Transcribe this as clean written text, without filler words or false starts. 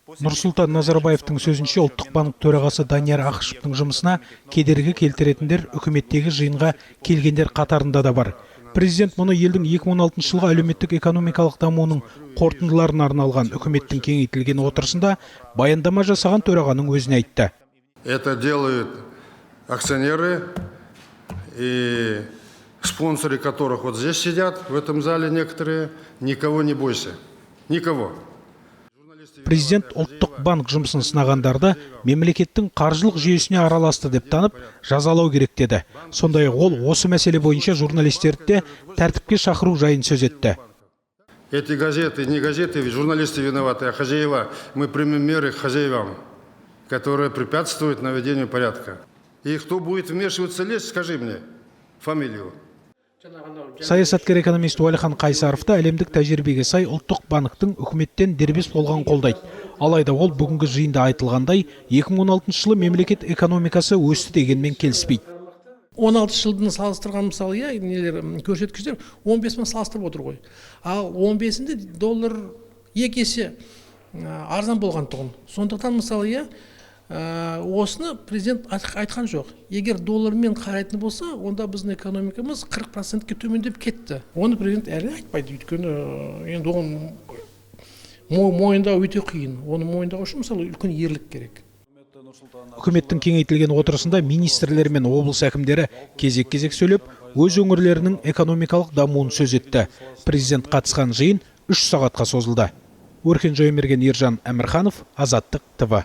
Нұрсұлтан Назарбаевтың сөзінше, Ұлттық банк төрағасы Данияр Ақышевтың жұмысына кедергі келтіретіндер үкіметтегі жиынға келгендер қатарында да бар. Президент мұны елдің 2016 жылғы әлеуметтік экономикалық дамуының қорытындыларына арналған үкіметтің кеңейтілген отырысында баяндама жасаған төрағаның өзіне айтты. Это делают акционеры и спонсоры, которых вот здесь сидят, в этом зале некоторые. Никого не бойся. Никого. Президент Ұлттық банк жұмысын сынағандарды мемлекеттің қаржылық жүйесіне араласты деп танып, жазалау керек деді. Сондай ол осы мәселе бойынша журналистерді де тәртіпке шақыру жайын сөз етті. Эти газеты, не газеты, ведь журналисты виноваты, а хозяева. Мы примем меры к хозяевам, которые препятствуют наведению порядка. И кто будет вмешиваться, лезть, скажи мне фамилию. Саясаткер экономист Уәлихан Қайсаровты әлемдік тәжірибеге сай Ұлттық банктың үкіметтен дербес болған қолдайды. Алайда ол бүгінгі жиында айтылғандай 2016 жылы мемлекет экономикасы өсті дегенмен келіспейді. 16 жылдың салыстырған мысалы, көрсеткіштер 15 мың салыстырып отыр ғой. Ал 15-інде доллар 2 есе арзан болған тұғын. Сондықтан мысалы, осыны президент айтқан жоқ. Егер доллармен қарайтын болса, онда біздің экономикамыз 40%-ке төмендеп кетті. Оны президент әлі айтпайды, өйткені енді оны мойындау өте қиын. Оны мойындау үшін мысалы үлкен ерлік керек. Үкіметтің кеңейтілген отырысында министрлер мен облыс әкімдері кезек-кезек сөйлеп, өз өңірлерінің экономикалық дамуын сөз етті. Президент қатысқан жиын 3 сағатқа созылды. Өркен Жоймерген, Ержан Әмірханов, Азаттық ТВ.